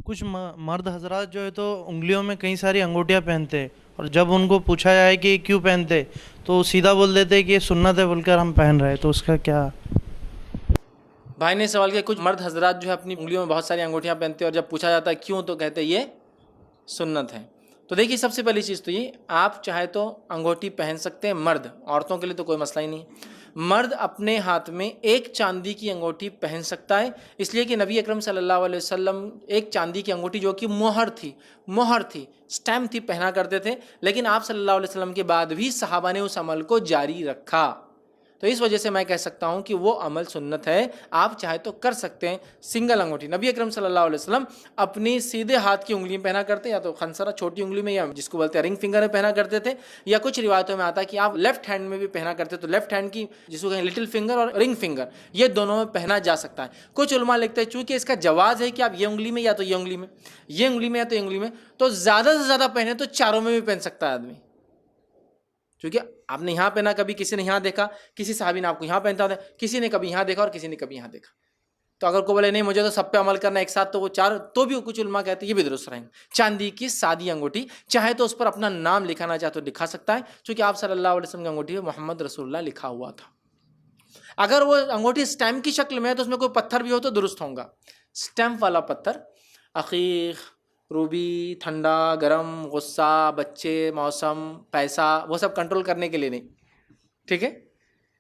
कुछ मर्द हजरात जो है तो उंगलियों में कई सारी अंगूठियां पहनते हैं, और जब उनको पूछा जाए कि क्यों पहनते, तो सीधा बोल देते हैं कि ये सुन्नत है बोलकर हम पहन रहे हैं। तो उसका क्या? भाई ने सवाल किया, कुछ मर्द हजरात जो है अपनी उंगलियों में बहुत सारी अंगूठियां पहनते हैं और जब पूछा जाता है क्यों तो कहते हैं ये सुन्नत है। तो देखिए, सबसे पहली चीज़ तो ये, आप चाहे तो अंगूठी पहन सकते हैं मर्द, औरतों के लिए तो कोई मसला ही नहीं है। मर्द अपने हाथ में एक चांदी की अंगूठी पहन सकता है, इसलिए कि नबी अकरम सल्लल्लाहु अलैहि वसल्लम एक चांदी की अंगूठी जो कि मोहर थी, स्टैम्प थी, पहना करते थे। लेकिन आप सल्लल्लाहु अलैहि वसल्लम के बाद भी सहाबा ने उस अमल को जारी रखा। तो इस वजह से मैं कह सकता हूं कि वो अमल सुन्नत है, आप चाहे तो कर सकते हैं। सिंगल अंगूठी नबी अकरम सल्लल्लाहु अलैहि वसल्लम अपनी सीधे हाथ की उंगली में पहना करते, या तो खंसरा छोटी उंगली में, या जिसको बोलते हैं रिंग फिंगर में पहना करते थे, या कुछ रिवायतों में आता है कि आप लेफ्ट हैंड में भी पहना करते, तो लेफ्ट हैंड की जिसको कहें लिटिल फिंगर और रिंग फिंगर, ये दोनों में पहना जा सकता है। कुछ उलमा लिखते हैं चूंकि इसका जवाज है कि आप ये उंगली में या तो ये उंगली में, ये उंगली में या तो ये उंगली में, तो ज़्यादा से ज़्यादा पहने तो चारों में भी पहन सकता है आदमी। क्योंकि आपने यहाँ पहना, कभी किसी ने यहाँ देखा, किसी साहबी ने आपको यहाँ पहनता था, किसी ने कभी यहाँ देखा और किसी ने कभी यहाँ देखा। तो अगर कोई बोले नहीं मुझे तो सब पे अमल करना एक साथ, तो वो चार, तो भी कुछ उलमा कहते हैं ये भी दुरुस्त रहेंगे। चांदी की सादी अंगूठी, चाहे तो उस पर अपना नाम लिखाना चाहे तो लिखा सकता है, क्योंकि आप सल्लल्लाहु अलैहि वसल्लम की अंगूठी में मोहम्मद रसूलुल्लाह लिखा हुआ था। अगर वो अंगूठी स्टैम्प की शक्ल में है तो उसमें कोई पत्थर भी हो तो दुरुस्त होगा। स्टैम्प वाला पत्थर, अकीक, रूबी, ठंडा गर्म, गुस्सा, बच्चे, मौसम, पैसा, वो सब कंट्रोल करने के लिए नहीं, ठीक है।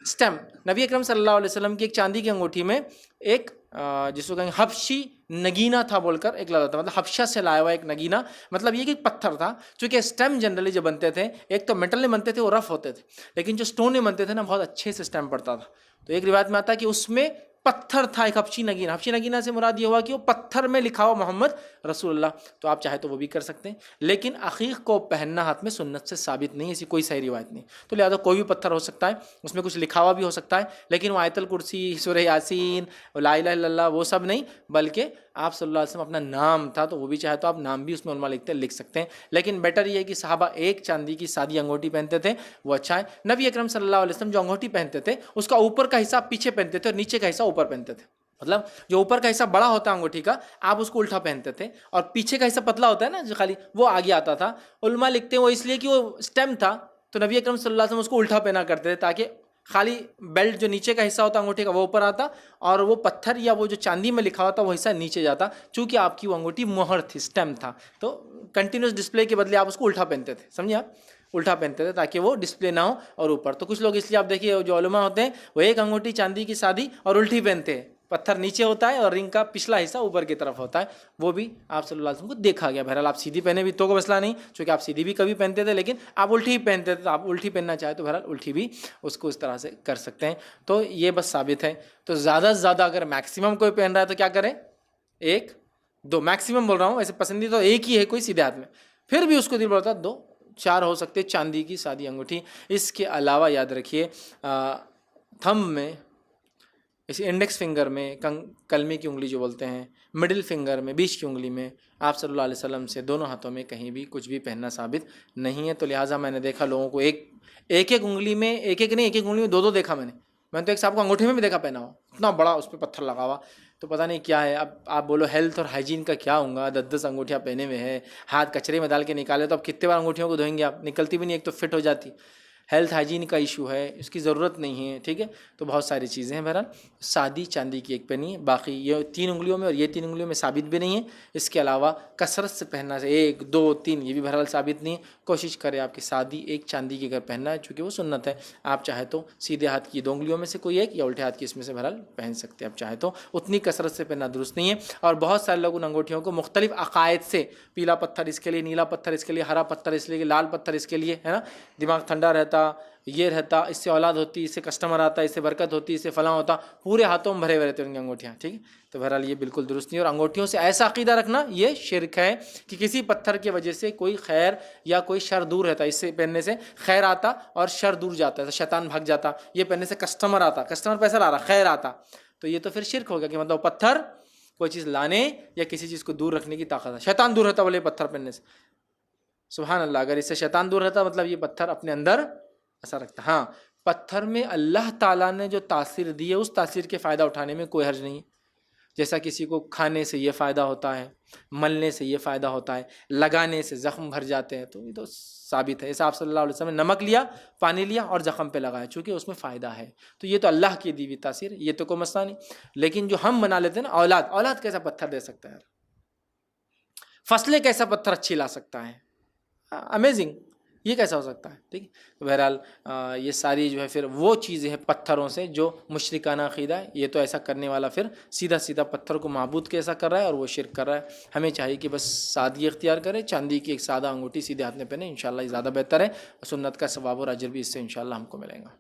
स्टैम्प, नबी अकरम सल्लल्लाहु अलैहि वसल्लम की एक चांदी की अंगूठी में एक जिसको कहेंगे हबशी नगीना था बोलकर एक लगा था, मतलब हबशा से लाया हुआ एक नगीना, मतलब ये कि पत्थर था। चूंकि स्टैम्प जनरली जो बनते थे, एक तो मेटल में बनते थे, वो रफ होते थे, लेकिन जो स्टोन में बनते थे ना, बहुत अच्छे से स्टैम्प पड़ता था। तो एक रिवायत में आता है कि उसमें पत्थर था, एक हबशी नगीना। हबशी नगीना से मुराद ये हुआ कि वो पत्थर में लिखा हुआ मोहम्मद रसूलुल्लाह। तो आप चाहे तो वो भी कर सकते हैं, लेकिन अकीक को पहनना हाथ में सुन्नत से साबित नहीं है, ऐसी कोई सही रिवायत नहीं। तो लिहाजा कोई भी पत्थर हो सकता है, उसमें कुछ लिखा हुआ भी हो सकता है, लेकिन वो आयतल कुर्सी, सूरह यासीन, ला इलाहा इल्लल्लाह, वो सब नहीं, बल्कि आप सल्लल्लाहु अलैहि वसल्लम अपना नाम था, तो वो भी चाहे तो आप नाम भी उसमें उलमा लिखते हैं, लिख सकते हैं। लेकिन बेटर ये है कि सहाबा एक चांदी की सादी अंगूठी पहनते थे, वो अच्छा है। नबी अकरम सल्लल्लाहु अलैहि वसल्लम जो अंगूठी पहनते थे, उसका ऊपर का हिस्सा पीछे पहनते थे और नीचे का हिस्सा ऊपर पहनते थे। मतलब जो ऊपर का हिस्सा बड़ा होता है अंगूठी का, आप उसको उल्टा पहनते थे, और पीछे का हिस्सा पतला होता है ना जो खाली, वो आगे आता था। उलमा लिखते हैं वो इसलिए कि वो स्टेम था, तो नबी अकरम सल्लल्लाहु अलैहि वसल्लम उसको उल्टा पहना करते थे, ताकि खाली बेल्ट जो नीचे का हिस्सा होता अंगूठी का वो ऊपर आता, और वो पत्थर या वो जो चांदी में लिखा होता वो हिस्सा नीचे जाता। चूंकि आपकी वो अंगूठी मोहर थी, स्टेम था, तो कंटिन्यूस डिस्प्ले के बदले आप उसको उल्टा पहनते थे, समझिए आप, उल्टा पहनते थे ताकि वो डिस्प्ले ना हो और ऊपर। तो कुछ लोग इसलिए आप देखिए जो उलमा होते हैं वो एक अंगूठी चांदी की सादी और उल्टी पहनते हैं, पत्थर नीचे होता है और रिंग का पिछला हिस्सा ऊपर की तरफ होता है। वो भी आप सल्लल्लाहु अलैहि वसल्लम को देखा गया। बहरहाल आप सीधी पहने भी तो कोई मसला नहीं, क्योंकि आप सीधी भी कभी पहनते थे, लेकिन आप उल्टी ही पहनते थे, तो आप उल्टी पहनना चाहे तो बहरहाल उल्टी भी उसको इस तरह से कर सकते हैं। तो ये बस साबित है। तो ज़्यादा से ज़्यादा अगर मैक्सिमम कोई पहन रहा है तो क्या करें, एक दो, मैक्सिमम बोल रहा हूँ, ऐसे पसंदीदा तो एक ही है कोई सीधे हाथ में, फिर भी उसको दिल बोलता दो चार हो सकते चांदी की सादी अंगूठी। इसके अलावा याद रखिए, थंब में, इसी इंडेक्स फिंगर में, कलमे की उंगली जो बोलते हैं, मिडिल फिंगर में, बीच की उंगली में, आप सल्लल्लाहु अलैहि वसल्लम से दोनों हाथों में कहीं भी कुछ भी पहनना साबित नहीं है। तो लिहाजा मैंने देखा लोगों को एक उंगली में, एक एक नहीं, एक एक उंगली में दो दो देखा मैंने तो एक साहब को अंगूठे में भी देखा पहना हुआ, इतना बड़ा उस पर पत्थर लगा हुआ। तो पता नहीं क्या है। अब आप बोलो हेल्थ और हाइजीन का क्या होगा, 10-10 अंगूठियाँ पहने हुए हैं, हाथ कचरे में डाल के निकाले, तो अब कितने बार अंगूठियों को धोएंगे आप, निकलती भी नहीं, एक तो फिट हो जाती। हेल्थ हाइजीन का इशू है, इसकी ज़रूरत नहीं है, ठीक है। तो बहुत सारी चीज़ें हैं। बहरहाल सादी चांदी की एक पहनी है, बाकी ये 3 उंगलियों में और ये 3 उंगलियों में साबित भी नहीं है। इसके अलावा कसरत से पहनना से 1 2 3 ये भी बहरहाल साबित नहीं है। कोशिश करें आपकी सादी एक चांदी की अगर पहनना है, चूँकि वो सुन्नत है, आप चाहे तो सीधे हाथ की 2 उंगलियों में से कोई एक या उल्टे हाथ की इसमें से बहरहाल पहन सकते हैं आप चाहे तो। उतनी कसरत से पहनना दुरुस्त नहीं है। और बहुत सारे लोग उन अंगूठियों को मुख्तलिफ अकायद से, पीला पत्थर इसके लिए, नीला पत्थर इसके लिए, हरा पत्थर इसके लिए, लाल पत्थर इसके लिए, है ना, दिमाग ठंडा रहता, ये रहता, इससे औलाद होती, इससे कस्टमर आता, इससे बरकत होती, इससे फलां होता, पूरे हाथों में भरे हुए रहते उनकी अंगूठियाँ, ठीक है। तो बहरहाल ये बिल्कुल दुरुस्त नहीं। और अंगूठियों से ऐसा अकीदा रखना ये शिरक है कि किसी पत्थर की वजह से कोई खैर या कोई शर दूर रहता, इससे पहनने से खैर आता और शर दूर जाता है, शैतान भाग जाता, ये पहनने से कस्टमर आता, कस्टमर पैसा ला रहा, खैर आता। तो ये तो फिर शिरक हो गया कि मतलब पत्थर कोई चीज़ लाने या किसी चीज़ को दूर रखने की ताकत है। शैतान दूर रहता बोले पत्थर पहनने से, सुभान अल्लाह, अगर इससे शैतान दूर रहता मतलब ये पत्थर अपने अंदर ऐसा रखता। हाँ, पत्थर में अल्लाह ताला ने जो तासीर दी है उस तासीर के फ़ायदा उठाने में कोई हर्ज नहीं है। जैसा किसी को खाने से ये फ़ायदा होता है, मलने से ये फ़ायदा होता है, लगाने से ज़ख्म भर जाते हैं, तो ये तो साबित है। जैसे आप सल्लल्लाहु अलैहि वसल्लम ने नमक लिया, पानी लिया और ज़ख्म पे लगाया, चूँकि उसमें फ़ायदा है। तो ये तो अल्लाह की दी हुई तासीर, ये तो कोई मसला नहीं। लेकिन जो हम बना लेते हैं ना, औलाद कैसा पत्थर दे सकता है, फसलें कैसा पत्थर अच्छी ला सकता है, अमेजिंग, ये कैसा हो सकता है। ठीक है, तो बहरहाल ये सारी जो है फिर वो चीज़ें हैं पत्थरों से जो मुशरिकाना अक़ीदा है। ये तो ऐसा करने वाला फिर सीधा सीधा पत्थर को माबूद कैसा कर रहा है और वो शिरक कर रहा है। हमें चाहिए कि बस सादगी इख्तियार करें, चांदी की एक सादा अंगूठी सीधे हाथ में पहने, इंशाल्लाह ज़्यादा बेहतर है। सुन्नत का सवाब और अजर भी इससे इंशाल्लाह हमको मिलेगा।